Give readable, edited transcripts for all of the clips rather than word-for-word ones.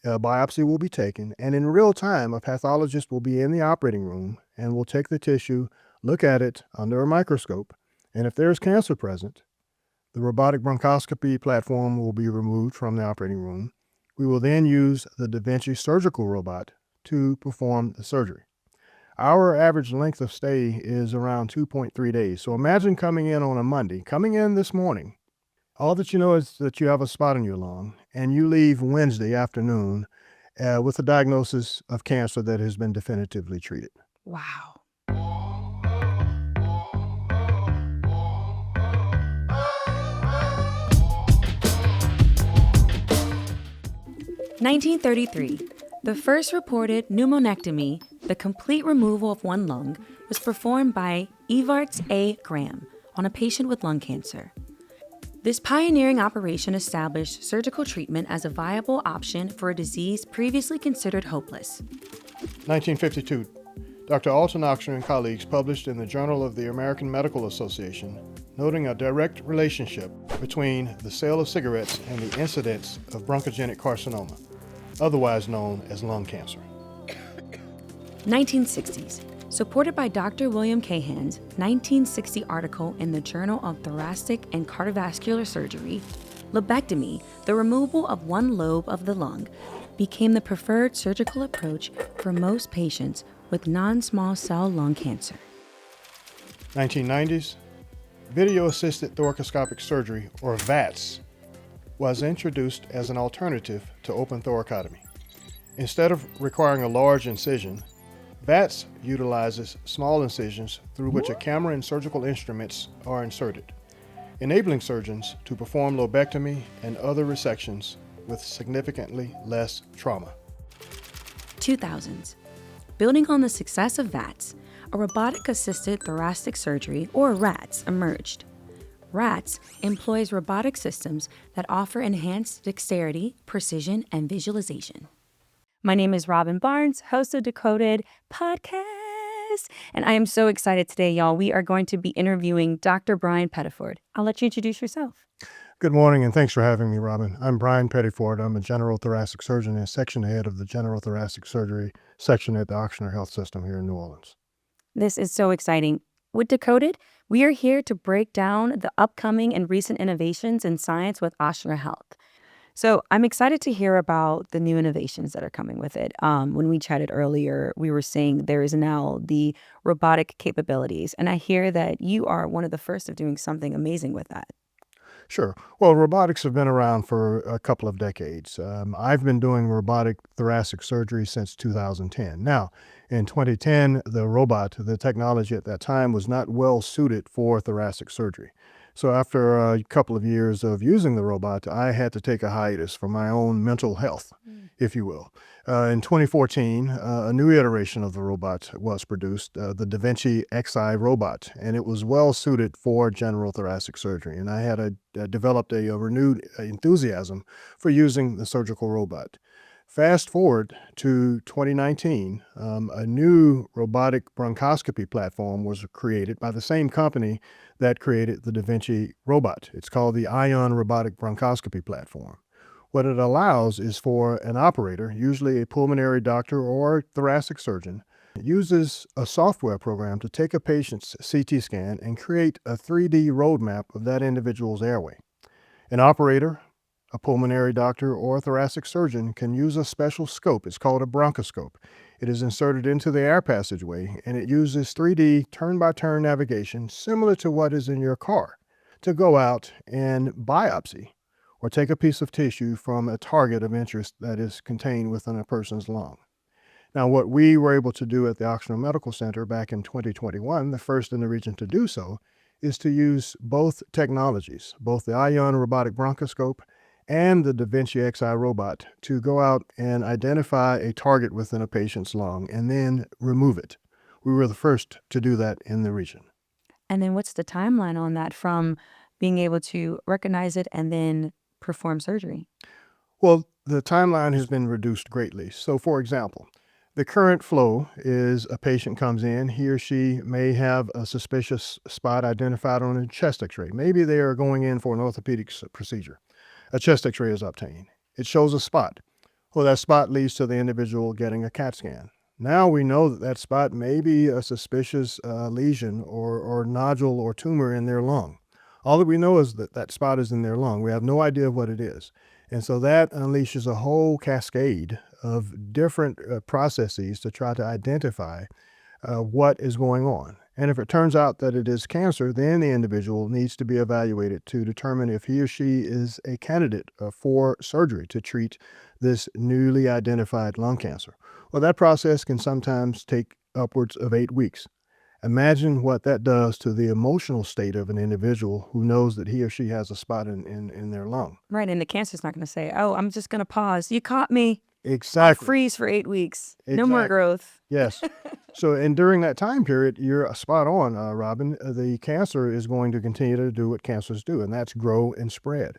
A biopsy will be taken, and in real time, a pathologist will be in the operating room and will take the tissue, look at it under a microscope, and if there's cancer present, the robotic bronchoscopy platform will be removed from the operating room. We will then use the Da Vinci surgical robot to perform the surgery. Our average length of stay is around 2.3 days. So imagine coming in on a Monday, coming in this morning. All that you know is that you have a spot in your lung, and you leave Wednesday afternoon with a diagnosis of cancer that has been definitively treated. Wow. (1933), the first reported pneumonectomy, the complete removal of one lung, was performed by Evarts A. Graham on a patient with lung cancer. This pioneering operation established surgical treatment as a viable option for a disease previously considered hopeless. 1952, Dr. Alton Ochsner and colleagues published in the Journal of the American Medical Association, noting a direct relationship between the sale of cigarettes and the incidence of bronchogenic carcinoma, otherwise known as lung cancer. 1960s. Supported by Dr. William Cahan's 1960 article in the Journal of Thoracic and Cardiovascular Surgery, lobectomy, the removal of one lobe of the lung, became the preferred surgical approach for most patients with non-small cell lung cancer. 1990s, video-assisted thoracoscopic surgery, or VATS, was introduced as an alternative to open thoracotomy. Instead of requiring a large incision, VATS utilizes small incisions through which a camera and surgical instruments are inserted, enabling surgeons to perform lobectomy and other resections with significantly less trauma. 2000s. Building on the success of VATS, a robotic-assisted thoracic surgery, or RATS, emerged. RATS employs robotic systems that offer enhanced dexterity, precision, and visualization. My name is Robin Barnes, host of Decoded podcast, and I am so excited today, y'all. We are going to be interviewing Dr. Brian Pettiford. I'll let you introduce yourself. Good morning, and thanks for having me, Robin. I'm Brian Pettiford. I'm a general thoracic surgeon and section head of the General Thoracic Surgery section at the Ochsner Health System here in New Orleans. This is so exciting. With Decoded, we are here to break down the upcoming and recent innovations in science with Ochsner Health. So I'm excited to hear about the new innovations that are coming with it. When we chatted earlier, we were saying there is now the robotic capabilities, and I hear that you are one of the first of doing something amazing with that. Sure. Well, robotics have been around for a couple of decades. I've been doing robotic thoracic surgery since 2010. Now, in 2010, the robot, the technology at that time, was not well suited for thoracic surgery. So after a couple of years of using the robot, I had to take a hiatus for my own mental health, if you will. In 2014, a new iteration of the robot was produced, the Da Vinci Xi robot, and it was well suited for general thoracic surgery. And I had developed a renewed enthusiasm for using the surgical robot. Fast forward to 2019, a new robotic bronchoscopy platform was created by the same company that created the Da Vinci robot. It's called the Ion Robotic Bronchoscopy Platform. What it allows is for an operator, usually a pulmonary doctor or thoracic surgeon, uses a software program to take a patient's CT scan and create a 3D roadmap of that individual's airway. An operator, a pulmonary doctor, or a thoracic surgeon can use a special scope. It's called a bronchoscope. It is inserted into the air passageway, and it uses 3D turn-by-turn navigation, similar to what is in your car, to go out and biopsy or take a piece of tissue from a target of interest that is contained within a person's lung. Now, what we were able to do at the Ochsner Medical Center back in 2021, the first in the region to do so, is to use both technologies, both the Ion robotic bronchoscope and the Da Vinci Xi robot, to go out and identify a target within a patient's lung and then remove it. We were the first to do that in the region. And then what's the timeline on that from being able to recognize it and then perform surgery? Well, the timeline has been reduced greatly. So, for example, the current flow is a patient comes in, he or she may have a suspicious spot identified on a chest x-ray. Maybe they are going in for an orthopedic procedure. A chest x-ray is obtained. It shows a spot. Well, that spot leads to the individual getting a CAT scan. Now we know that that spot may be a suspicious lesion or nodule or tumor in their lung. All that we know is that that spot is in their lung. We have no idea what it is. And so that unleashes a whole cascade of different processes to try to identify what is going on. And if it turns out that it is cancer, then the individual needs to be evaluated to determine if he or she is a candidate for surgery to treat this newly identified lung cancer. Well, that process can sometimes take upwards of 8 weeks. Imagine what that does to the emotional state of an individual who knows that he or she has a spot in their lung. Right. And the cancer's not going to say, oh, I'm just going to pause. You caught me. I'll Exactly. freeze for 8 weeks. No more Exactly. growth. Yes. So, and during that time period, you're spot on, Robin. The cancer is going to continue to do what cancers do, and that's grow and spread.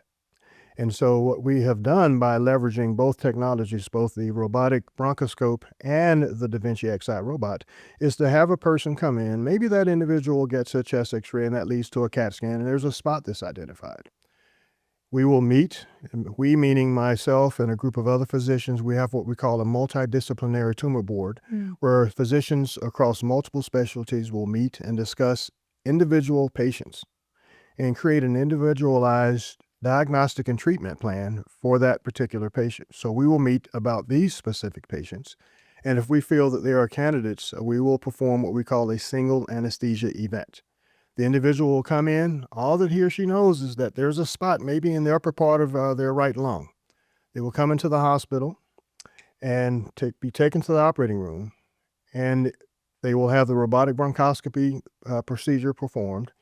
And so, what we have done by leveraging both technologies, both the robotic bronchoscope and the Da Vinci Xi robot, is to have a person come in. Maybe that individual gets a chest x ray, and that leads to a CAT scan, and there's a spot that's identified. We will meet, we meaning myself and a group of other physicians. We have what we call a multidisciplinary tumor board, where physicians across multiple specialties will meet and discuss individual patients and create an individualized diagnostic and treatment plan for that particular patient. So we will meet about these specific patients. And if we feel that they are candidates, we will perform what we call a single anesthesia event. The individual will come in. All that he or she knows is that there's a spot maybe in the upper part of their right lung. They will come into the hospital and be taken to the operating room, and they will have the robotic bronchoscopy procedure performed,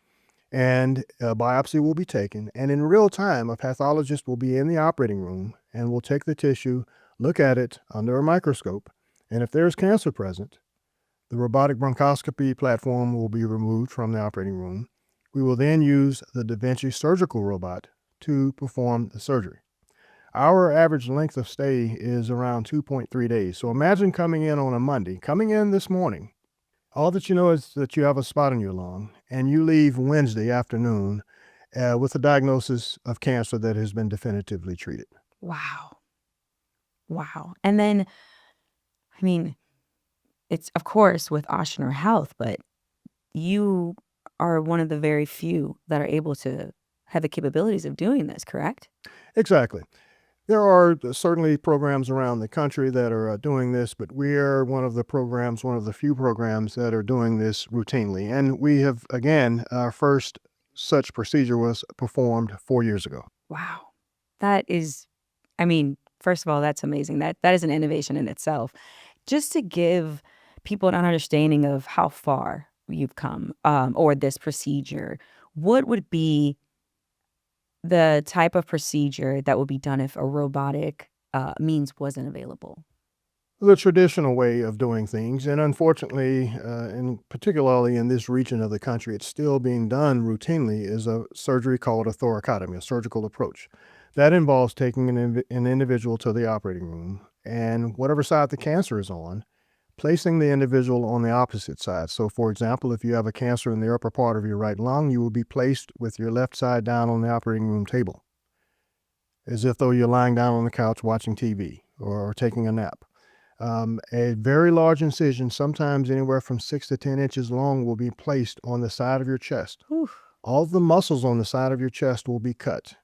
and a biopsy will be taken. And in real time, a pathologist will be in the operating room and will take the tissue, look at it under a microscope, and if there's cancer present, the robotic bronchoscopy platform will be removed from the operating room. We will then use the Da Vinci surgical robot to perform the surgery. Our average length of stay is around 2.3 days. So imagine coming in on a Monday, coming in this morning. All that you know is that you have a spot in your lung, and you leave Wednesday afternoon with a diagnosis of cancer that has been definitively treated. Wow. Wow. And then, I mean, it's of course with Ochsner Health, but you are one of the very few that are able to have the capabilities of doing this, correct? Exactly. There are certainly programs around the country that are doing this, but we are one of the few programs that are doing this routinely. And we have, again, our first such procedure was performed 4 years ago. Wow. That is, I mean, first of all, that's amazing. That is an innovation in itself. Just to give people an understanding of how far you've come, or this procedure, what would be the type of procedure that would be done if a robotic means wasn't available? The traditional way of doing things, and unfortunately, and particularly in this region of the country, it's still being done routinely, is a surgery called a thoracotomy, a surgical approach. That involves taking an individual to the operating room, and whatever side the cancer is on, placing the individual on the opposite side. So, for example, if you have a cancer in the upper part of your right lung, you will be placed with your left side down on the operating room table, as if though you're lying down on the couch watching TV or taking a nap. A very large incision, sometimes anywhere from 6 to 10 inches long, will be placed on the side of your chest. Whew. All the muscles on the side of your chest will be cut,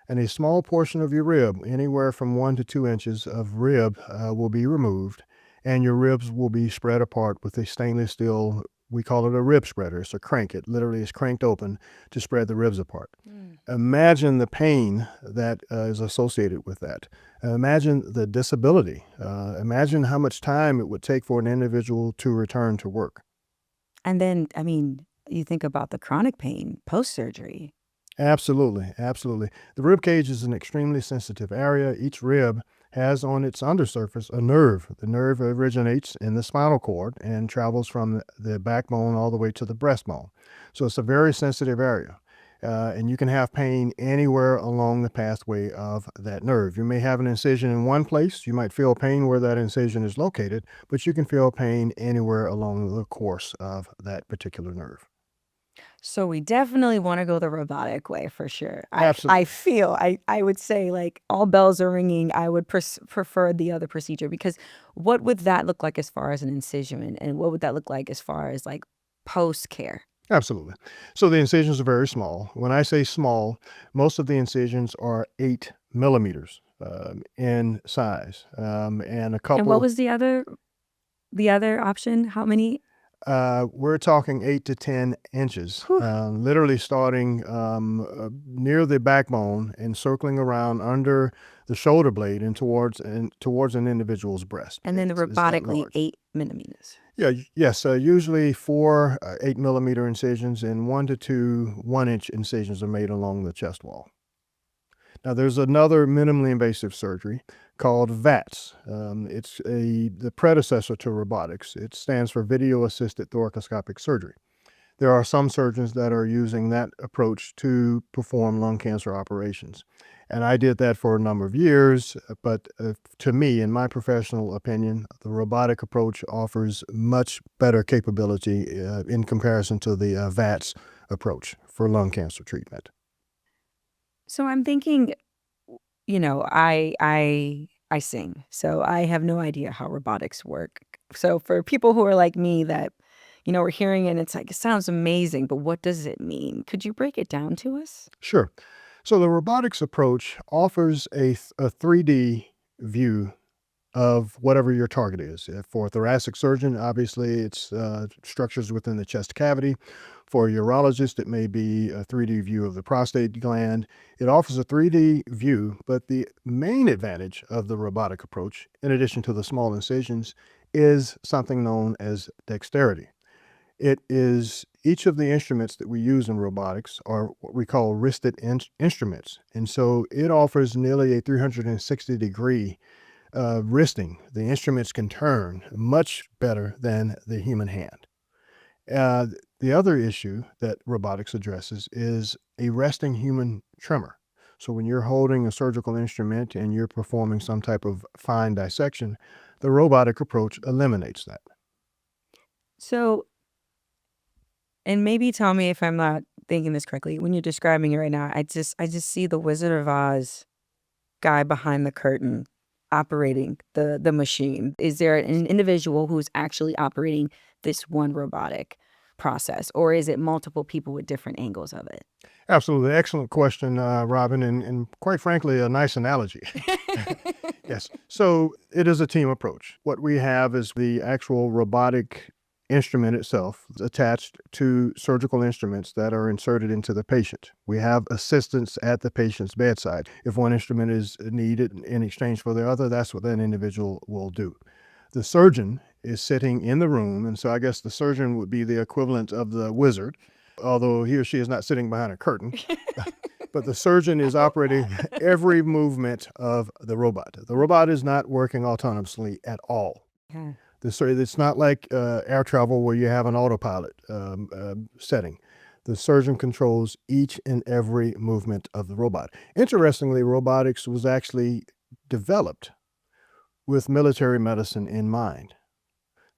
and a small portion of your rib, anywhere from 1 to 2 inches of rib, will be removed, and your ribs will be spread apart with a stainless steel, we call it a rib spreader. It's a crank. It literally is cranked open to spread the ribs apart. Imagine the pain that is associated with that. Imagine the disability. Imagine how much time it would take for an individual to return to work. And then, I mean, you think about the chronic pain post-surgery. Absolutely, absolutely. The rib cage is an extremely sensitive area. Each rib has on its undersurface a nerve. The nerve originates in the spinal cord and travels from the backbone all the way to the breastbone. So it's a very sensitive area. And you can have pain anywhere along the pathway of that nerve. You may have an incision in one place. You might feel pain where that incision is located, but you can feel pain anywhere along the course of that particular nerve. So we definitely want to go the robotic way for sure. I Absolutely. feel I would say like all bells are ringing. I would prefer the other procedure because what would that look like as far as an incision and what would that look like as far as like post care? Absolutely. So the incisions are very small. When I say small, most of the incisions are 8 millimeters in size, and a And what couple. was the other option? How many? We're talking 8 to 10 inches, Whew. literally starting near the backbone and circling around under the shoulder blade and towards an individual's breast. And then the It's that robotically large. 8 millimeters. Yeah, yes, usually four 8 millimeter incisions and 1 to 2 1 inch incisions are made along the chest wall. Now, there's another minimally invasive surgery called VATS. It's the predecessor to robotics. It stands for video assisted thoracoscopic surgery. There are some surgeons that are using that approach to perform lung cancer operations. And I did that for a number of years, but to me, in my professional opinion, the robotic approach offers much better capability in comparison to the VATS approach for lung cancer treatment. So I'm thinking, I sing, so I have no idea how robotics work. So for people who are like me that, we're hearing it and it's like it sounds amazing, but what does it mean? Could you break it down to us? Sure. So the robotics approach offers a 3D view of whatever your target is. For a thoracic surgeon, obviously, it's structures within the chest cavity. For a urologist, it may be a 3D view of the prostate gland. It offers a 3D view, but the main advantage of the robotic approach, in addition to the small incisions, is something known as dexterity. It is each of the instruments that we use in robotics are what we call wristed instruments. And so it offers nearly a 360-degree wristing. The instruments can turn much better than the human hand. Uh, the other issue that robotics addresses is a resting human tremor. So when you're holding a surgical instrument and you're performing some type of fine dissection, the robotic approach eliminates that. So, and maybe tell me if I'm not thinking this correctly. When you're describing it right now, I just see the Wizard of Oz guy behind the curtain operating the machine. Is there an individual who's actually operating this one robotic process, or is it multiple people with different angles of it? Absolutely. Excellent question, Robin, and quite frankly, a nice analogy. Yes. So it is a team approach. What we have is the actual robotic instrument itself attached to surgical instruments that are inserted into the patient. We have assistants at the patient's bedside. If one instrument is needed in exchange for the other, that's what that individual will do. The surgeon is sitting in the room, and so I guess the surgeon would be the equivalent of the wizard, although he or she is not sitting behind a curtain. But the surgeon is operating every movement of the robot. The robot is not working autonomously at all. Yeah. It's not like air travel where you have an autopilot setting. The surgeon controls each and every movement of the robot. Interestingly, robotics was actually developed with military medicine in mind.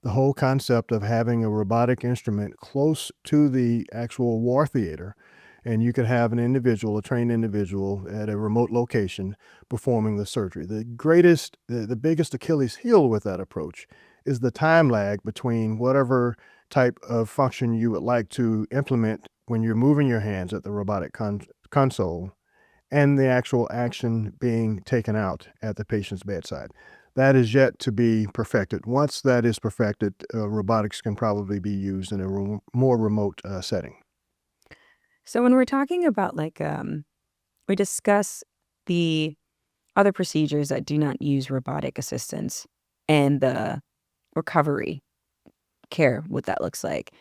The whole concept of having a robotic instrument close to the actual war theater, and you could have an individual, a trained individual at a remote location performing the surgery. The biggest Achilles heel with that approach is the time lag between whatever type of function you would like to implement when you're moving your hands at the robotic console and the actual action being taken out at the patient's bedside. That is yet to be perfected. Once that is perfected, robotics can probably be used in a more remote setting. So when we're talking about like we discuss the other procedures that do not use robotic assistance and the recovery care, what that looks like.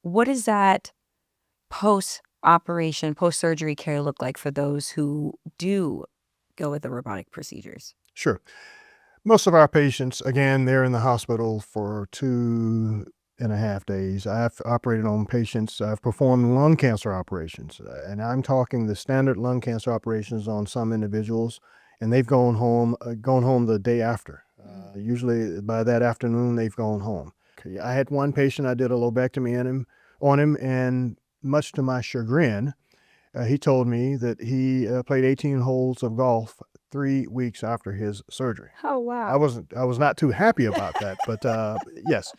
What does that post operation, post surgery care look like for those who do go with the robotic procedures? Sure. Most of our patients, again, they're in the hospital for 2.5 days. I've operated on patients, I've performed lung cancer operations, and I'm talking the standard lung cancer operations on some individuals, and they've gone home the day after. Usually by that afternoon, they've gone home. Okay, I had one patient, I did a lobectomy on him, and much to my chagrin, he told me that he played 18 holes of golf 3 weeks after his surgery. Oh, I wow. was not too happy about that, but yes,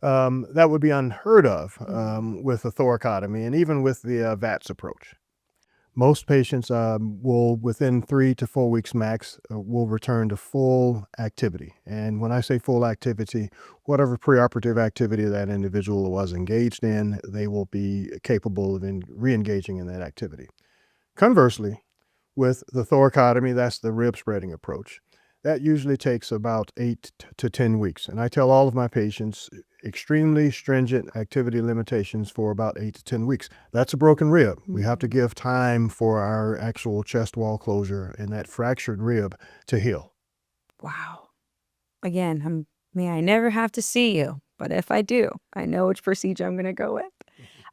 that would be unheard of with a thoracotomy and even with the VATS approach. Most patients will, within 3 to 4 weeks max, will return to full activity. And when I say full activity, whatever preoperative activity that individual was engaged in, they will be capable of re-engaging in that activity. Conversely, with the thoracotomy, that's the rib spreading approach. That usually takes about 8 to 10 weeks. And I tell all of my patients extremely stringent activity limitations for about 8 to 10 weeks. That's a broken rib. We have to give time for our actual chest wall closure and that fractured rib to heal. Wow. Again, may I never have to see you, but if I do, I know which procedure I'm going to go with.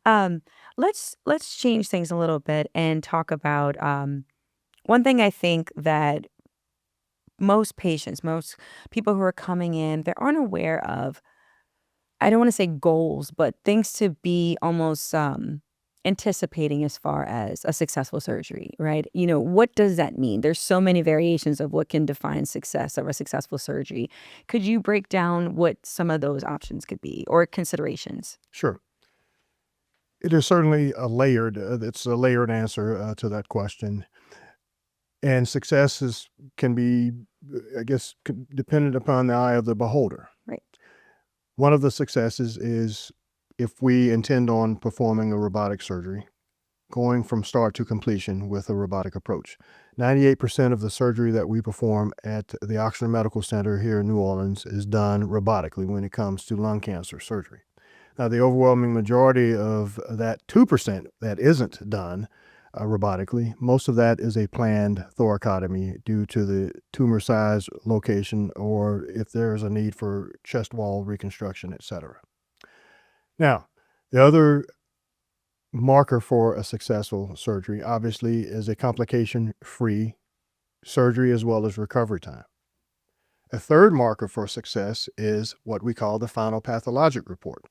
Um, let's change things a little bit and talk about one thing I think that most patients, most people who are coming in, they aren't aware of. I don't want to say goals, but things to be almost anticipating as far as a successful surgery, right? What does that mean? There's so many variations of what can define success of a successful surgery. Could you break down what some of those options could be or considerations? Sure. It is certainly it's a layered answer to that question. And success can be, I guess, dependent upon the eye of the beholder. Right. One of the successes is if we intend on performing a robotic surgery, going from start to completion with a robotic approach. 98% of the surgery that we perform at the Ochsner Medical Center here in New Orleans is done robotically when it comes to lung cancer surgery. Now, the overwhelming majority of that 2% that isn't done robotically, most of that is a planned thoracotomy due to the tumor size, location, or if there is a need for chest wall reconstruction, etc. Now, the other marker for a successful surgery, obviously, is a complication-free surgery as well as recovery time. A third marker for success is what we call the final pathologic report.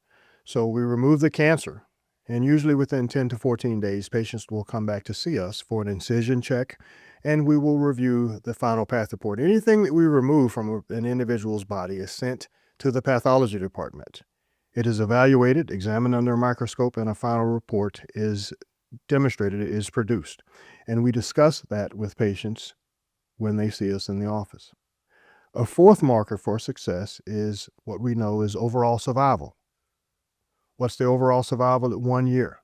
So we remove the cancer, and usually within 10 to 14 days, patients will come back to see us for an incision check, and we will review the final path report. Anything that we remove from an individual's body is sent to the pathology department. It is evaluated, examined under a microscope, and a final report is produced. And we discuss that with patients when they see us in the office. A fourth marker for success is what we know is overall survival. What's the overall survival at 1 year,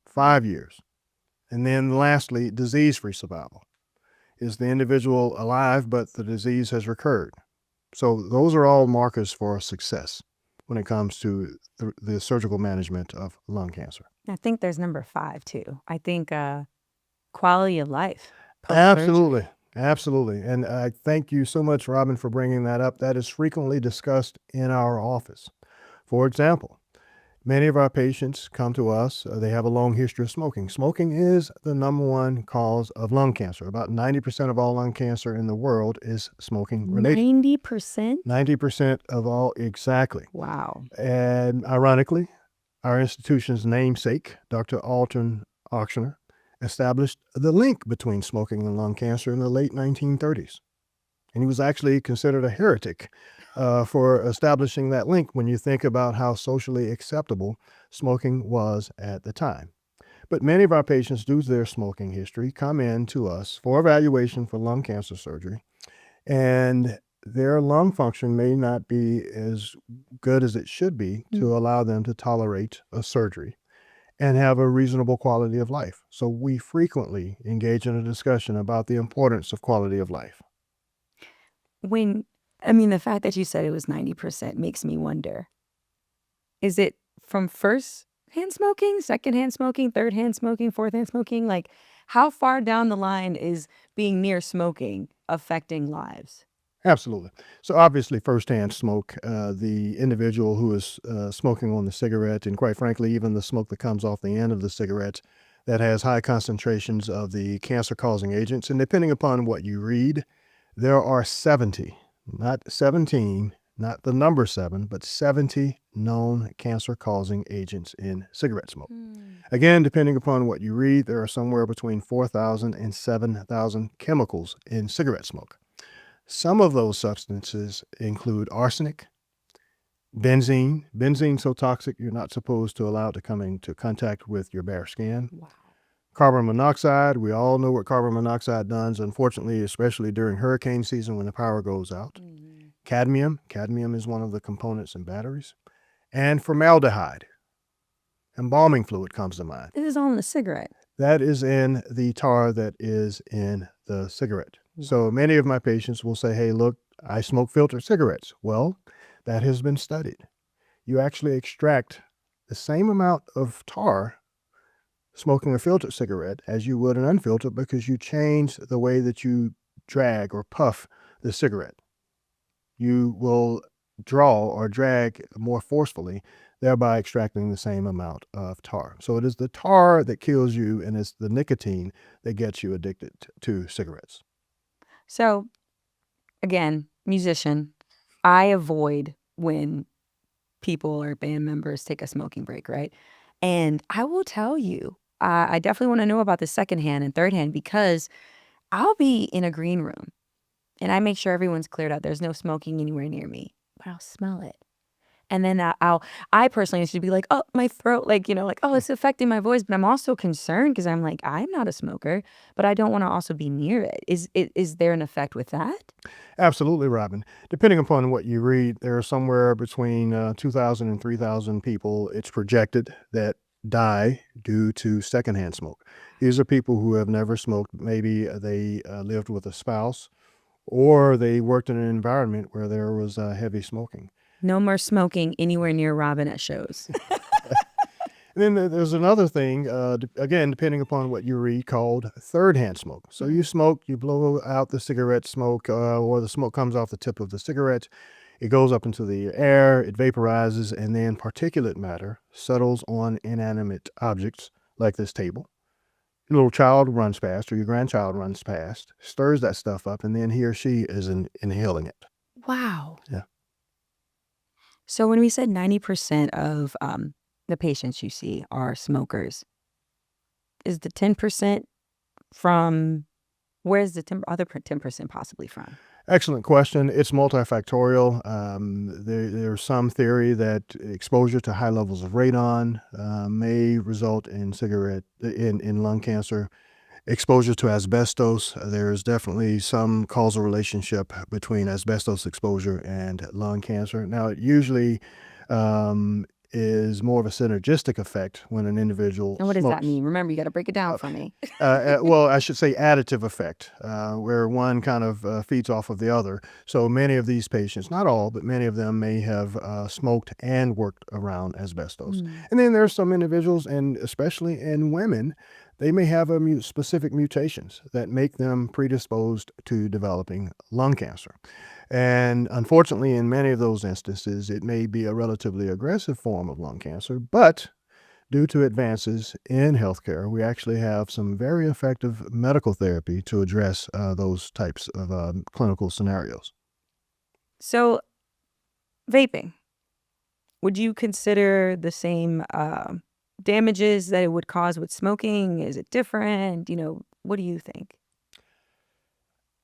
5 years? And then lastly, disease-free survival. Is the individual alive, but the disease has recurred? So those are all markers for success when it comes to the surgical management of lung cancer. I think there's number 5 too. I think quality of life. Post-surgery. Absolutely. And I thank you so much, Robin, for bringing that up. That is frequently discussed in our office. For example, many of our patients come to us, they have a long history of smoking. Smoking is the number one cause of lung cancer. About 90% of all lung cancer in the world is smoking related. 90%? 90% of all, exactly. Wow. And ironically, our institution's namesake, Dr. Alton Ochsner, established the link between smoking and lung cancer in the late 1930s. And he was actually considered a heretic for establishing that link when you think about how socially acceptable smoking was at the time. But many of our patients, due to their smoking history, come in to us for evaluation for lung cancer surgery, and their lung function may not be as good as it should be to allow them to tolerate a surgery and have a reasonable quality of life. So we frequently engage in a discussion about the importance of quality of life. The fact that you said it was 90% makes me wonder, is it from first-hand smoking, second-hand smoking, third-hand smoking, fourth-hand smoking? Like, how far down the line is being near smoking affecting lives? Absolutely. So obviously, firsthand smoke, the individual who is smoking on the cigarette, and quite frankly, even the smoke that comes off the end of the cigarette that has high concentrations of the cancer-causing agents. And depending upon what you read, there are 70, not 17, not the number 7, but 70 known cancer-causing agents in cigarette smoke. Again, depending upon what you read, there are somewhere between 4,000 and 7,000 chemicals in cigarette smoke. Some of those substances include arsenic, benzene. Benzene's so toxic you're not supposed to allow it to come into contact with your bare skin. Wow. Carbon monoxide, we all know what carbon monoxide does, unfortunately, especially during hurricane season when the power goes out. Cadmium is one of the components in batteries. And formaldehyde. Embalming fluid comes to mind. This is all in the cigarette. That is in the tar that is in the cigarette. So many of my patients will say, hey, look, I smoke filtered cigarettes. Well, that has been studied. You actually extract the same amount of tar smoking a filtered cigarette as you would an unfiltered, because you change the way that you drag or puff the cigarette. You will draw or drag more forcefully, thereby extracting the same amount of tar. So it is the tar that kills you, and it's the nicotine that gets you addicted to cigarettes. So, again, musician, I avoid when people or band members take a smoking break, right? And I will tell you, I definitely want to know about the secondhand and third hand, because I'll be in a green room and I make sure everyone's cleared out. There's no smoking anywhere near me, but I'll smell it. And then I personally should be like, oh, my throat, like, oh, it's affecting my voice. But I'm also concerned because I'm like, I'm not a smoker, but I don't want to also be near it. Is there an effect with that? Absolutely, Robin. Depending upon what you read, there are somewhere between 2,000 and 3,000 people, it's projected, that die due to secondhand smoke. These are people who have never smoked. Maybe they lived with a spouse, or they worked in an environment where there was heavy smoking. No more smoking anywhere near Robin at shows. And then there's another thing, again, depending upon what you read, called third-hand smoke. So you smoke, you blow out the cigarette smoke, or the smoke comes off the tip of the cigarette. It goes up into the air, it vaporizes, and then particulate matter settles on inanimate objects like this table. Your little child runs past, or your grandchild runs past, stirs that stuff up, and then he or she is inhaling it. Wow. Yeah. So when we said 90% of the patients you see are smokers, is the 10% from, where's the other 10% possibly from? Excellent question. It's multifactorial. There's some theory that exposure to high levels of radon may result in in lung cancer. Exposure to asbestos, there's definitely some causal relationship between asbestos exposure and lung cancer. Now, it usually is more of a synergistic effect when an individual And what does that smokes. mean? Remember, you got to break it down for me. Well, I should say additive effect, where one kind of feeds off of the other. So many of these patients, not all, but many of them may have smoked and worked around asbestos. And then there's some individuals, and especially in women, they may have specific mutations that make them predisposed to developing lung cancer. And unfortunately, in many of those instances, it may be a relatively aggressive form of lung cancer, but due to advances in healthcare, we actually have some very effective medical therapy to address those types of clinical scenarios. So, vaping, would you consider the same damages that it would cause with smoking? Is it different? What do you think?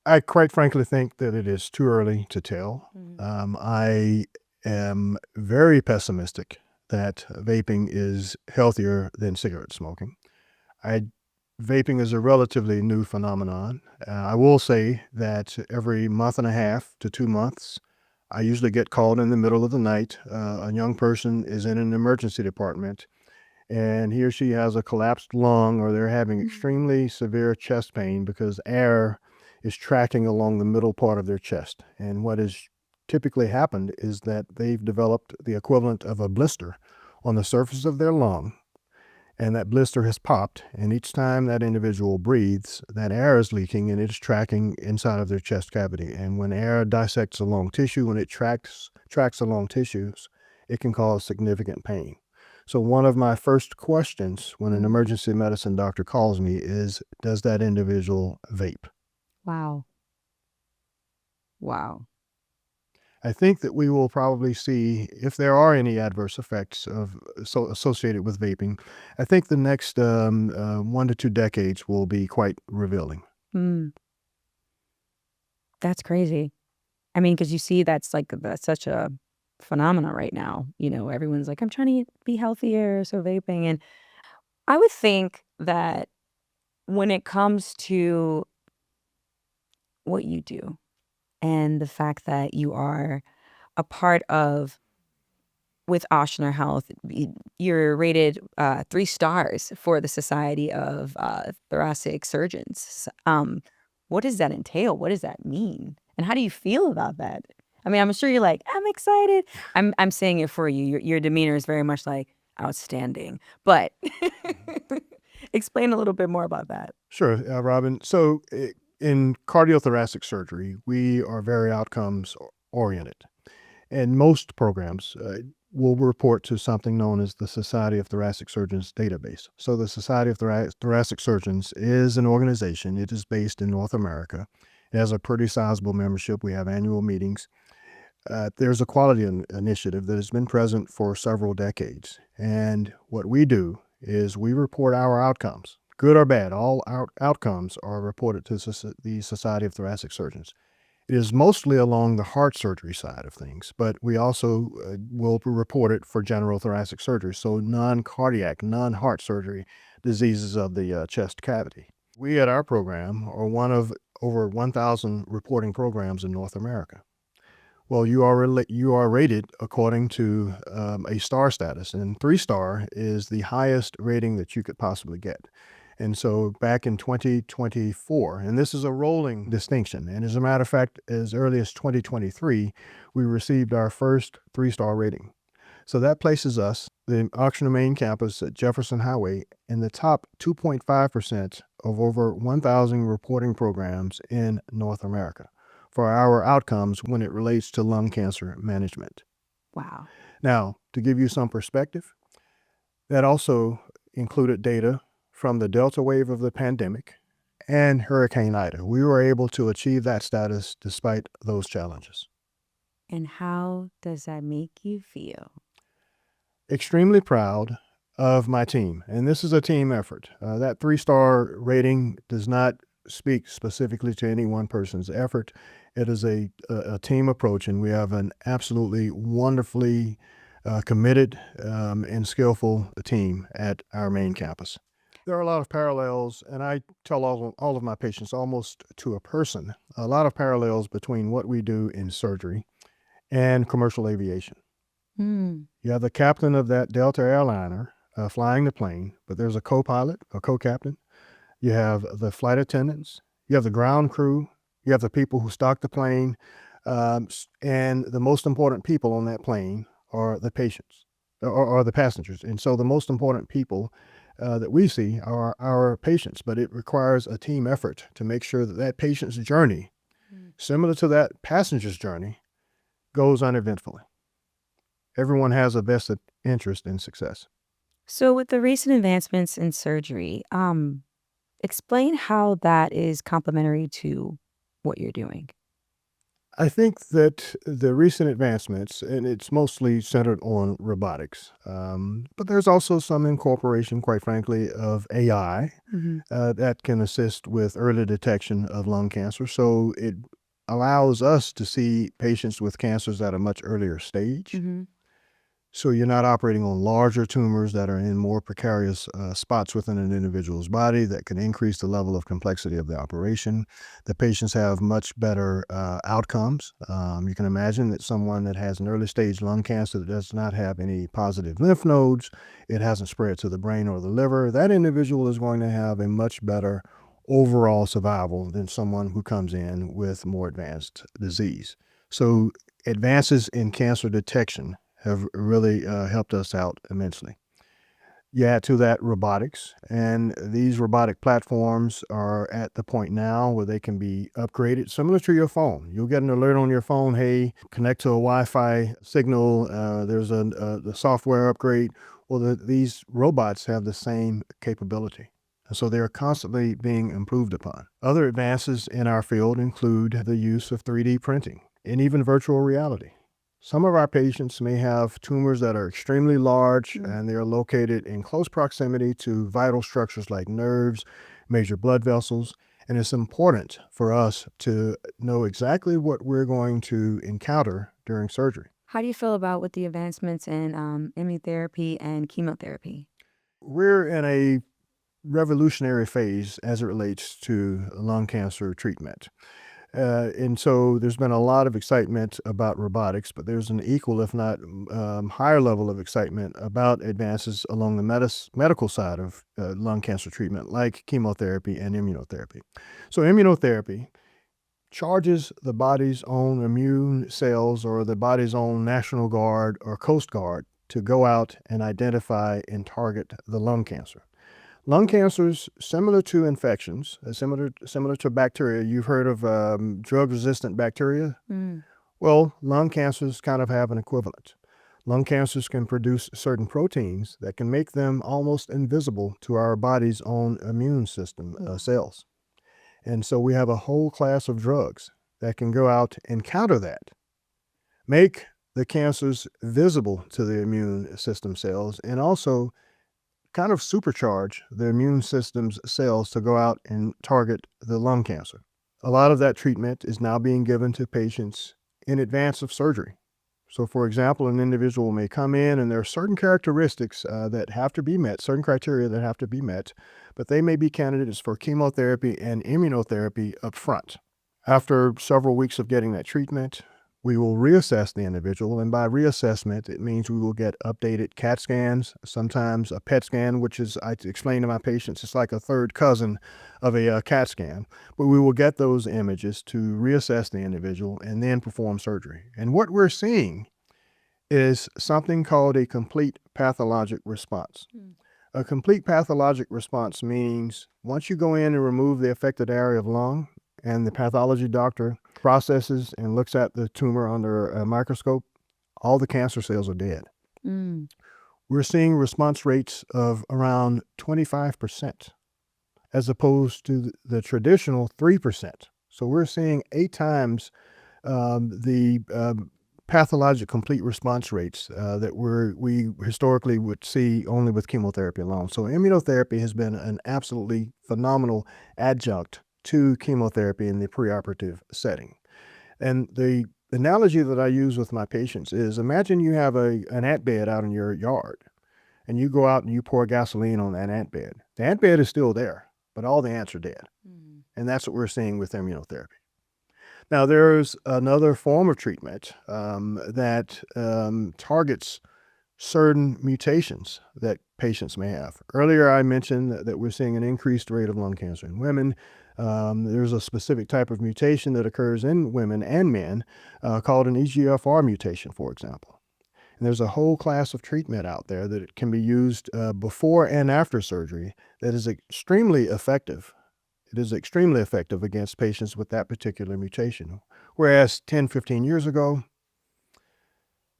I quite frankly think that it is too early to tell. I am very pessimistic that vaping is healthier than cigarette smoking. Vaping is a relatively new phenomenon. I will say that every month and a half to 2 months, I usually get called in the middle of the night. A young person is in an emergency department, and he or she has a collapsed lung, or they're having extremely severe chest pain because air is tracking along the middle part of their chest. And what has typically happened is that they've developed the equivalent of a blister on the surface of their lung, and that blister has popped, and each time that individual breathes, that air is leaking and it's tracking inside of their chest cavity. And when air dissects along tissue, when it tracks along tissues, it can cause significant pain. So one of my first questions when an emergency medicine doctor calls me is, does that individual vape? Wow. Wow. I think that we will probably see, if there are any adverse effects associated with vaping, I think the next 1 to 2 decades will be quite revealing. Mm, that's crazy. I mean, because you see that's such a phenomena right now. Everyone's like, "I'm trying to be healthier, so vaping." And I would think that when it comes to what you do and the fact that you are a part of with Ochsner Health, you're rated 3 stars for the Society of Thoracic Surgeons. What does that entail? What does that mean? And how do you feel about that? I mean, I'm sure you're like, I'm excited. I'm saying it for you. Your demeanor is very much like outstanding. But explain a little bit more about that. Sure, Robin. So in cardiothoracic surgery, we are very outcomes oriented. And most programs will report to something known as the Society of Thoracic Surgeons database. So the Society of Thoracic Surgeons is an organization. It is based in North America. It has a pretty sizable membership. We have annual meetings. There's a quality initiative that has been present for several decades. And what we do is we report our outcomes, good or bad. All our outcomes are reported to the Society of Thoracic Surgeons. It is mostly along the heart surgery side of things, but we also will report it for general thoracic surgery, so non-cardiac, non-heart surgery diseases of the chest cavity. We at our program are one of over 1,000 reporting programs in North America. Well, you are rated according to a star status, and 3-star is the highest rating that you could possibly get. And so back in 2024, and this is a rolling distinction, and as a matter of fact, as early as 2023, we received our first 3-star rating. So that places us, the Ochsner main campus at Jefferson Highway, in the top 2.5% of over 1,000 reporting programs in North America for our outcomes when it relates to lung cancer management. Wow. Now, to give you some perspective, that also included data from the Delta wave of the pandemic and Hurricane Ida. We were able to achieve that status despite those challenges. And how does that make you feel? Extremely proud of my team, and this is a team effort. That 3-star rating does not speak specifically to any one person's effort. It is a team approach, and we have an absolutely wonderfully committed and skillful team at our main campus. There are a lot of parallels, and I tell all of my patients almost to a person, a lot of parallels between what we do in surgery and commercial aviation. Hmm. You have the captain of that Delta airliner flying the plane, but there's a co-pilot, a co-captain. You have the flight attendants. You have the ground crew. You have the people who stock the plane. And the most important people on that plane are the patients or the passengers. And so the most important people that we see are our patients, but it requires a team effort to make sure that that patient's journey, similar to that passenger's journey, goes uneventfully. Everyone has a vested interest in success. So, with the recent advancements in surgery, explain how that is complementary to what you're doing. I think that the recent advancements, and it's mostly centered on robotics, but there's also some incorporation, quite frankly, of AI Hmm. that can assist with early detection of lung cancer. So it allows us to see patients with cancers at a much earlier stage. Hmm. So you're not operating on larger tumors that are in more precarious spots within an individual's body that can increase the level of complexity of the operation. The patients have much better outcomes. You can imagine that someone that has an early stage lung cancer that does not have any positive lymph nodes, it hasn't spread to the brain or the liver, that individual is going to have a much better overall survival than someone who comes in with more advanced disease. So advances in cancer detection have really helped us out immensely. You add to that robotics, and these robotic platforms are at the point now where they can be upgraded, similar to your phone. You'll get an alert on your phone, hey, connect to a Wi-Fi signal, there's the software upgrade. Well, these robots have the same capability. And so they're constantly being improved upon. Other advances in our field include the use of 3D printing and even virtual reality. Some of our patients may have tumors that are extremely large and they are located in close proximity to vital structures like nerves, major blood vessels, and it's important for us to know exactly what we're going to encounter during surgery. How do you feel about with the advancements in immunotherapy and chemotherapy? We're in a revolutionary phase as it relates to lung cancer treatment. And so there's been a lot of excitement about robotics, but there's an equal, if not higher level of excitement about advances along the medical side of lung cancer treatment, like chemotherapy and immunotherapy. So immunotherapy charges the body's own immune cells or the body's own National Guard or Coast Guard to go out and identify and target the lung cancer. Lung cancers, similar to infections, similar to bacteria. You've heard of drug-resistant bacteria? Mm. Well, lung cancers kind of have an equivalent. Lung cancers can produce certain proteins that can make them almost invisible to our body's own immune system cells. And so we have a whole class of drugs that can go out and counter that, make the cancers visible to the immune system cells, and also kind of supercharge the immune system's cells to go out and target the lung cancer. A lot of that treatment is now being given to patients in advance of surgery. So, for example, an individual may come in and there are certain characteristics that have to be met, certain criteria that have to be met, but they may be candidates for chemotherapy and immunotherapy up front. After several weeks of getting that treatment, we will reassess the individual, and by reassessment, it means we will get updated CAT scans, sometimes a PET scan, which is, I explain to my patients, it's like a third cousin of a CAT scan. But we will get those images to reassess the individual and then perform surgery. And what we're seeing is something called a complete pathologic response. A complete pathologic response means once you go in and remove the affected area of lung, and the pathology doctor processes and looks at the tumor under a microscope, all the cancer cells are dead. Mm. We're seeing response rates of around 25%, as opposed to the traditional 3%. So we're seeing 8 times the pathologic complete response rates that we historically would see only with chemotherapy alone. So immunotherapy has been an absolutely phenomenal adjunct to chemotherapy in the preoperative setting. And the analogy that I use with my patients is imagine you have an ant bed out in your yard and you go out and you pour gasoline on that ant bed. The ant bed is still there, but all the ants are dead. Mm. And that's what we're seeing with immunotherapy. Now, there's another form of treatment that targets certain mutations that patients may have. Earlier, I mentioned that we're seeing an increased rate of lung cancer in women. There's a specific type of mutation that occurs in women and men called an EGFR mutation, for example. And there's a whole class of treatment out there that can be used before and after surgery that is extremely effective. It is extremely effective against patients with that particular mutation. Whereas 10, 15 years ago,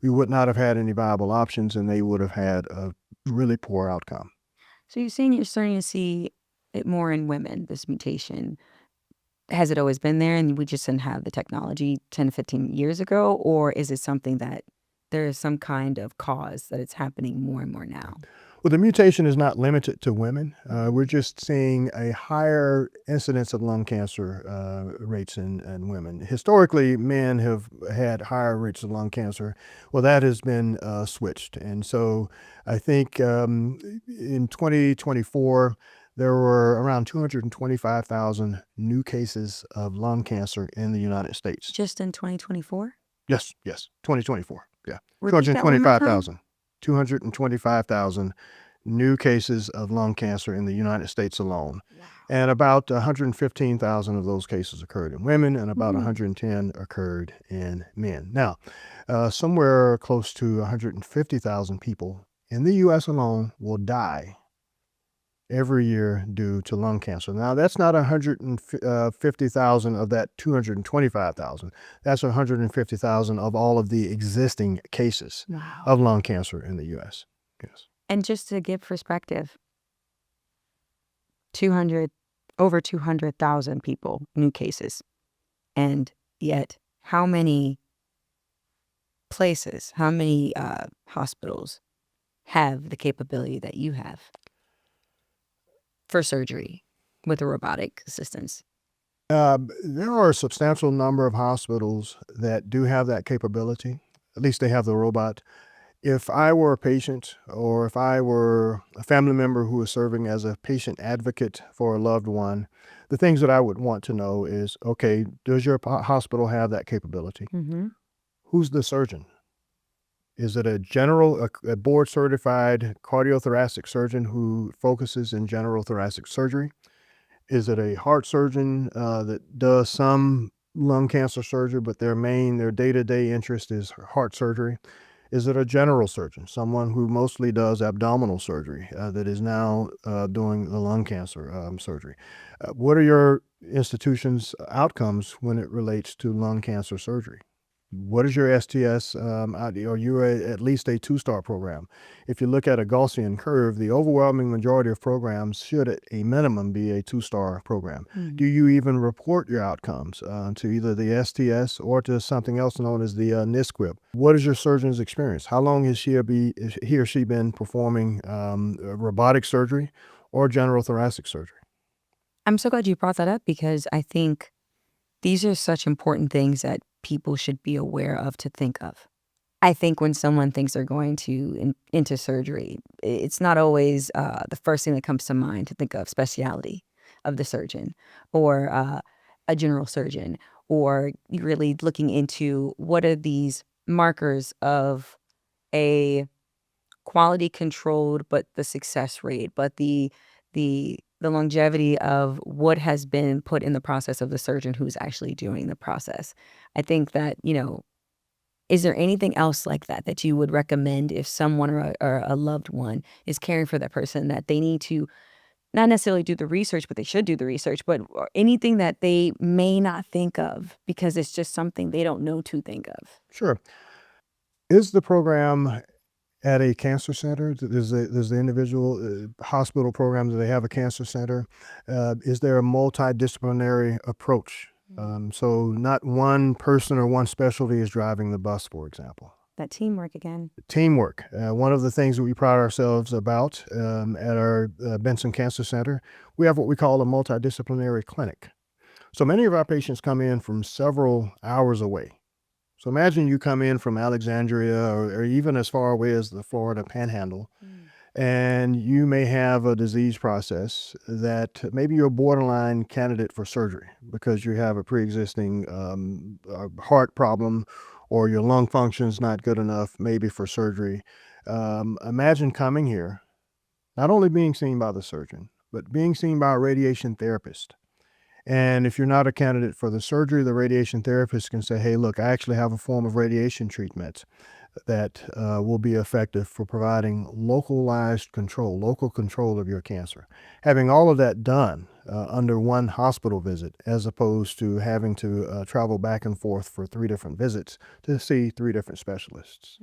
we would not have had any viable options and they would have had a really poor outcome. So you're saying you're starting to see it more in women, this mutation. Has it always been there and we just didn't have the technology 10, 15 years ago? Or is it something that there is some kind of cause that it's happening more and more now? Well, the mutation is not limited to women. We're just seeing a higher incidence of lung cancer rates in women. Historically, men have had higher rates of lung cancer. Well, that has been switched. And so I think in 2024, there were around 225,000 new cases of lung cancer in the United States. Just in 2024? Yes, 2024. Yeah, Repeat that one more time. 225,000 new cases of lung cancer in the United States alone. Wow. And about 115,000 of those cases occurred in women and about 110 occurred in men. Now, somewhere close to 150,000 people in the U.S. alone will die every year due to lung cancer. Now, that's not 150,000 of that 225,000. That's 150,000 of all of the existing cases Wow. of lung cancer in the U.S. Yes. And just to give perspective, over 200,000 people, new cases. And yet, how many places, how many hospitals have the capability that you have for surgery with a robotic assistance? There are a substantial number of hospitals that do have that capability. At least they have the robot. If I were a patient or if I were a family member who was serving as a patient advocate for a loved one, the things that I would want to know is, okay, does your hospital have that capability? Mm-hmm. Who's the surgeon? Is it a board certified cardiothoracic surgeon who focuses in general thoracic surgery? Is it a heart surgeon that does some lung cancer surgery, but their day-to-day interest is heart surgery? Is it a general surgeon, someone who mostly does abdominal surgery that is now doing the lung cancer surgery? What are your institution's outcomes when it relates to lung cancer surgery? What is your STS? Are you at least a two-star program? If you look at a Gaussian curve, the overwhelming majority of programs should at a minimum be a two-star program. Do you even report your outcomes to either the STS or to something else known as the NISQIP? What is your surgeon's experience? How long has he or she been performing robotic surgery or general thoracic surgery? I'm so glad you brought that up because I think these are such important things that people should be aware of to think of. I think when someone thinks they're going to into surgery, it's not always the first thing that comes to mind to think of speciality of the surgeon or a general surgeon, or really looking into what are these markers of a quality controlled, but the success rate, but the longevity of what has been put in the process of the surgeon who's actually doing the process. I think that, is there anything else like that that you would recommend if someone or a loved one is caring for that person that they need to not necessarily do the research, but they should do the research, but or anything that they may not think of because it's just something they don't know to think of? Sure. Is the program at a cancer center? Does the individual hospital program, do they have a cancer center? Is there a multidisciplinary approach? So not one person or one specialty is driving the bus, for example. That teamwork again. Teamwork. One of the things that we pride ourselves about at our Benson Cancer Center, we have what we call a multidisciplinary clinic. So many of our patients come in from several hours away. So imagine you come in from Alexandria or even as far away as the Florida Panhandle, and you may have a disease process that maybe you're a borderline candidate for surgery because you have a pre-existing heart problem or your lung function's not good enough maybe for surgery. Imagine coming here, not only being seen by the surgeon, but being seen by a radiation therapist. And if you're not a candidate for the surgery, the radiation therapist can say, hey, look, I actually have a form of radiation treatment that will be effective for providing localized control, local control of your cancer. Having all of that done under one hospital visit, as opposed to having to travel back and forth for 3 different visits to see 3 different specialists.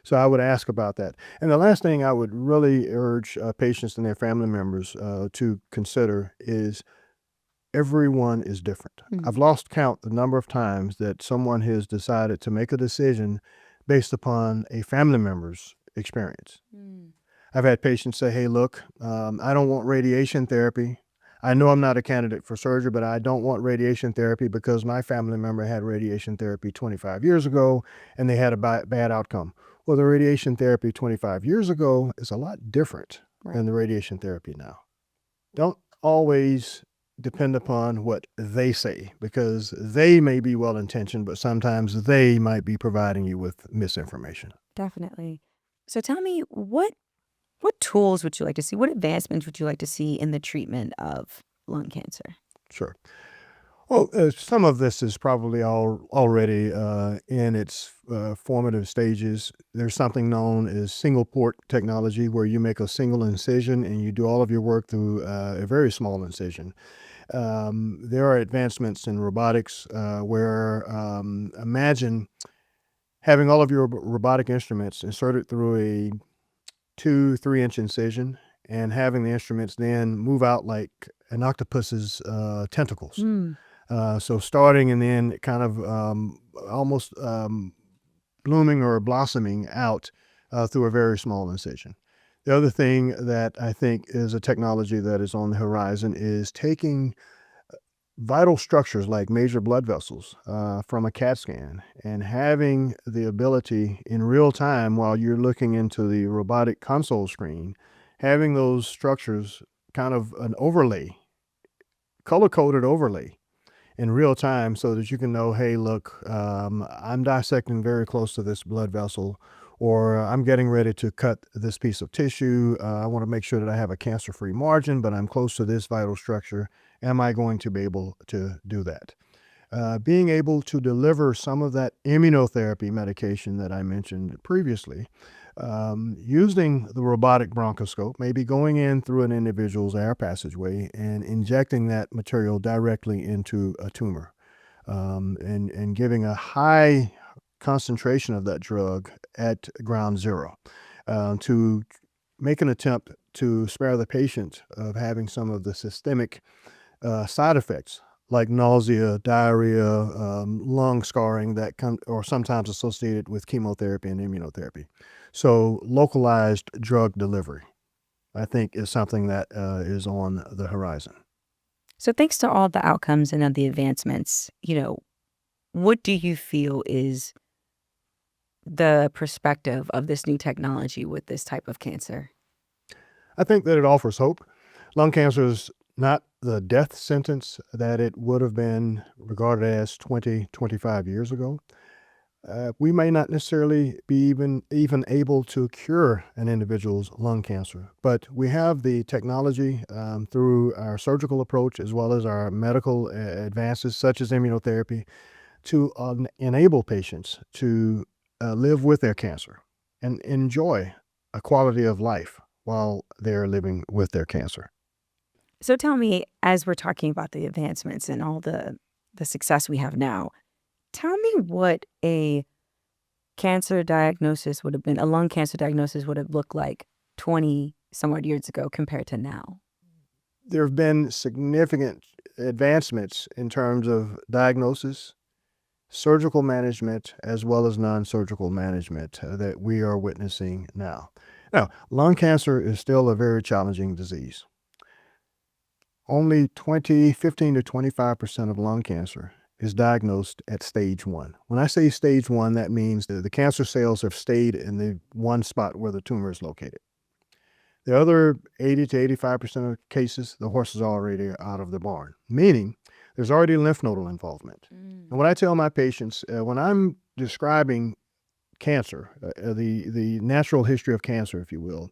So I would ask about that. And the last thing I would really urge patients and their family members to consider is everyone is different. I've lost count the number of times that someone has decided to make a decision based upon a family member's experience. I've had patients say, hey, look, I don't want radiation therapy. I know I'm not a candidate for surgery, but I don't want radiation therapy because my family member had radiation therapy 25 years ago and they had a bad outcome. Well, the radiation therapy 25 years ago is a lot different than the radiation therapy now. Don't always depend upon what they say because they may be well-intentioned, but sometimes they might be providing you with misinformation. Definitely. So tell me, what tools would you like to see? What advancements would you like to see in the treatment of lung cancer? Sure. Well, some of this is probably already in its formative stages. There's something known as single port technology where you make a single incision and you do all of your work through a very small incision. There are advancements in robotics where imagine having all of your robotic instruments inserted through a 2-3 inch incision and having the instruments then move out like an octopus's tentacles. So starting and then kind of almost blooming or blossoming out through a very small incision. The other thing that I think is a technology that is on the horizon is taking vital structures like major blood vessels from a CAT scan and having the ability in real time while you're looking into the robotic console screen, having those structures kind of an overlay, color-coded overlay in real time so that you can know, hey, look, I'm dissecting very close to this blood vessel, or I'm getting ready to cut this piece of tissue. I want to make sure that I have a cancer-free margin, but I'm close to this vital structure. Am I going to be able to do that? Being able to deliver some of that immunotherapy medication that I mentioned previously, using the robotic bronchoscope, maybe going in through an individual's air passageway and injecting that material directly into a tumor, and giving a high concentration of that drug at ground zero, to make an attempt to spare the patient of having some of the systemic side effects like nausea, diarrhea, lung scarring that or sometimes associated with chemotherapy and immunotherapy. So localized drug delivery, I think, is something that is on the horizon. So, thanks to all the outcomes and the advancements, what do you feel is the perspective of this new technology with this type of cancer? I think that it offers hope. Lung cancer is not the death sentence that it would have been regarded as 20, 25 years ago. We may not necessarily be even able to cure an individual's lung cancer, but we have the technology through our surgical approach as well as our medical advances such as immunotherapy to enable patients to live with their cancer and enjoy a quality of life while they're living with their cancer. So, tell me, as we're talking about the advancements and all the success we have now, tell me what a cancer diagnosis would have been, a lung cancer diagnosis would have looked like 20 some odd years ago compared to now. There have been significant advancements in terms of diagnosis, surgical management, as well as non-surgical management that we are witnessing now. Now, lung cancer is still a very challenging disease. Only 15 to 25% of lung cancer is diagnosed at stage 1. When I say stage 1, that means that the cancer cells have stayed in the one spot where the tumor is located. The other 80 to 85% of cases, the horse is already out of the barn, meaning there's already lymph nodal involvement. And what I tell my patients, when I'm describing cancer, the natural history of cancer, if you will,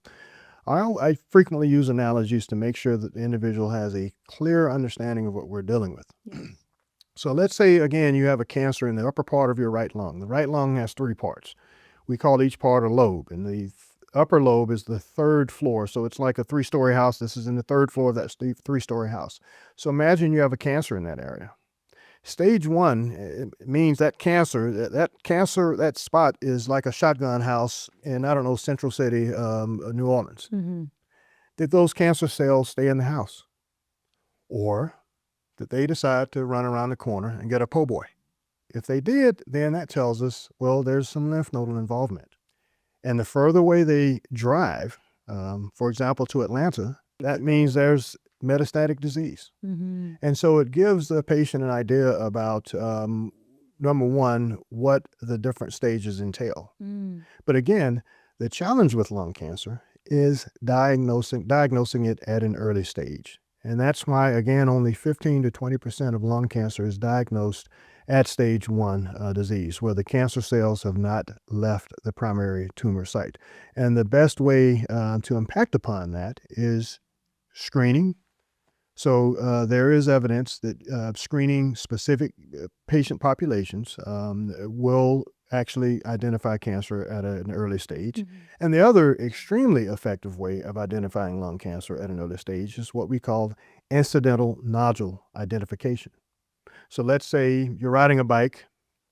I frequently use analogies to make sure that the individual has a clear understanding of what we're dealing with. Yes. So let's say, again, you have a cancer in the upper part of your right lung. The right lung has 3 parts. We call each part a lobe, and the upper lobe is the 3rd floor. So it's like a 3-story house. This is in the 3rd floor of that 3-story house. So imagine you have a cancer in that area. Stage 1 means that that spot is like a shotgun house in, I don't know, Central City, New Orleans. Mm-hmm. Did those cancer cells stay in the house? Or did they decide to run around the corner and get a po' boy? If they did, then that tells us, well, there's some lymph nodal involvement. And the further away they drive, for example, to Atlanta, that means there's metastatic disease. Mm-hmm. And so it gives the patient an idea about, number one, what the different stages entail. Mm. But again, the challenge with lung cancer is diagnosing it at an early stage. And that's why, again, only 15 to 20% of lung cancer is diagnosed at stage 1 disease, where the cancer cells have not left the primary tumor site. And the best way to impact upon that is screening. So there is evidence that screening specific patient populations will actually identify cancer at an early stage. Mm-hmm. And the other extremely effective way of identifying lung cancer at an early stage is what we call incidental nodule identification. So let's say you're riding a bike,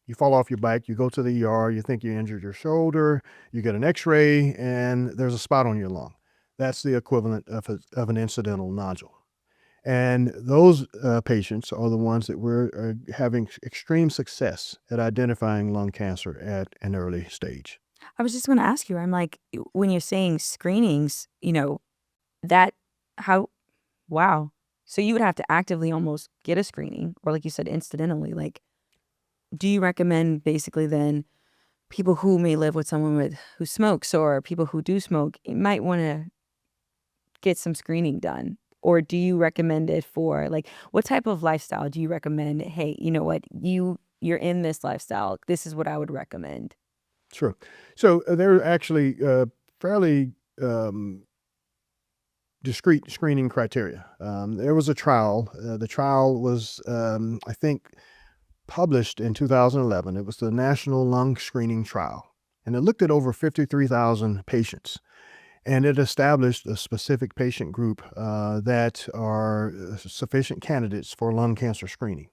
you fall off your bike, you go to the ER, you think you injured your shoulder, you get an x-ray, and there's a spot on your lung. That's the equivalent of an incidental nodule. And those patients are the ones that we're having extreme success at identifying lung cancer at an early stage. I was just going to ask you, I'm like, when you're saying screenings, that how, wow. So you would have to actively almost get a screening, or like you said, incidentally. Like, do you recommend basically then people who may live with someone who smokes, or people who do smoke, you might want to get some screening done? Or do you recommend it for, like, what type of lifestyle do you recommend? Hey, you know what? You're in this lifestyle. This is what I would recommend. Sure. So there are actually fairly discrete screening criteria. There was a trial. The trial was, I think, published in 2011. It was the National Lung Screening Trial, and it looked at over 53,000 patients. And it established a specific patient group that are sufficient candidates for lung cancer screening.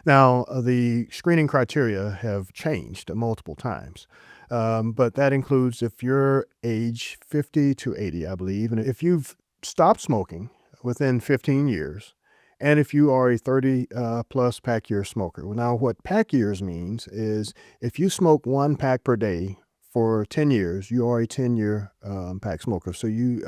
Now, the screening criteria have changed multiple times, but that includes if you're age 50 to 80, I believe, and if you've stopped smoking within 15 years, and if you are a 30 plus pack year smoker. Now, what pack years means is if you smoke one pack per day for 10 years, you are a 10-year pack smoker. So you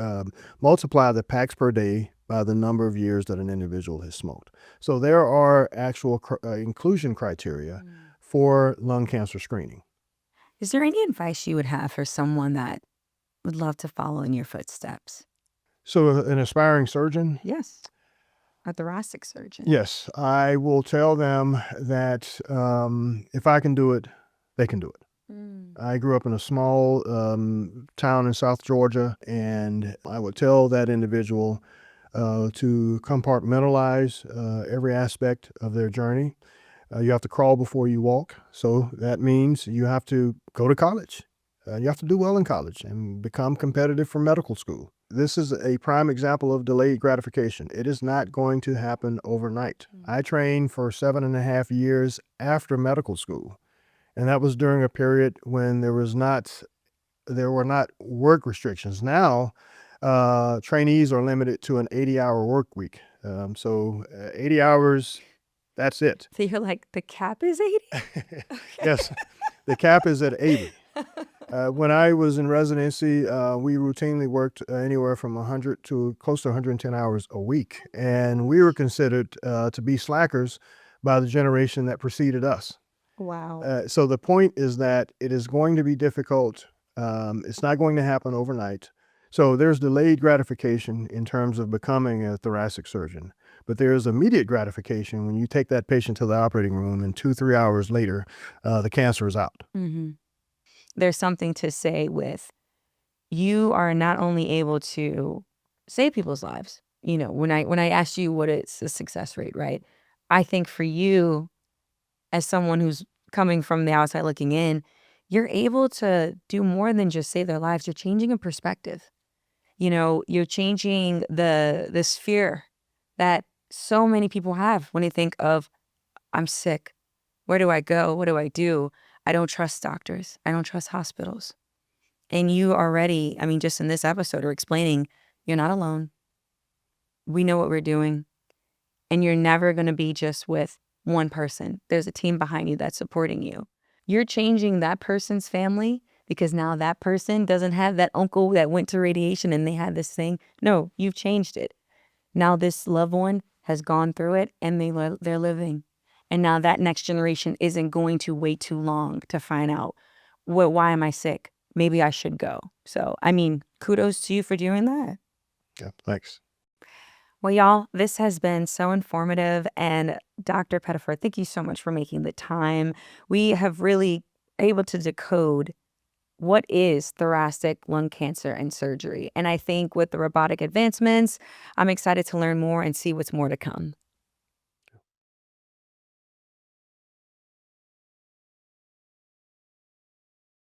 multiply the packs per day by the number of years that an individual has smoked. So there are actual inclusion criteria for lung cancer screening. Is there any advice you would have for someone that would love to follow in your footsteps? So an aspiring surgeon? Yes. A thoracic surgeon. Yes, I will tell them that if I can do it, they can do it. I grew up in a small town in South Georgia, and I would tell that individual to compartmentalize every aspect of their journey. You have to crawl before you walk. So that means you have to go to college. You have to do well in college and become competitive for medical school. This is a prime example of delayed gratification. It is not going to happen overnight. I trained for 7.5 years after medical school. And that was during a period when there were not work restrictions. Now, trainees are limited to an 80-hour work week. So 80 hours, that's it. So you're like, the cap is 80? Yes, the cap is at 80. When I was in residency, we routinely worked anywhere from 100 to close to 110 hours a week. And we were considered to be slackers by the generation that preceded us. Wow. So the point is that it is going to be difficult. It's not going to happen overnight. So there's delayed gratification in terms of becoming a thoracic surgeon, but there's immediate gratification when you take that patient to the operating room and 2-3 hours later, the cancer is out. There's something to say with, you are not only able to save people's lives. When I asked you what is the success rate, right? I think for you, as someone who's coming from the outside looking in, you're able to do more than just save their lives. You're changing a perspective. You're changing the sphere that so many people have when they think of, I'm sick. Where do I go? What do I do? I don't trust doctors. I don't trust hospitals. And you already, just in this episode, are explaining you're not alone. We know what we're doing. And you're never going to be just with one person. There's a team behind you that's supporting you. You're changing that person's family because now that person doesn't have that uncle that went to radiation and they had this thing. No, you've changed it. Now this loved one has gone through it and they're living. And now that next generation isn't going to wait too long to find out, why am I sick? Maybe I should go. So, kudos to you for doing that. Yeah, thanks. Well, y'all, this has been so informative. And Dr. Pettiford, thank you so much for making the time. We have really able to decode what is thoracic lung cancer and surgery. And I think with the robotic advancements, I'm excited to learn more and see what's more to come.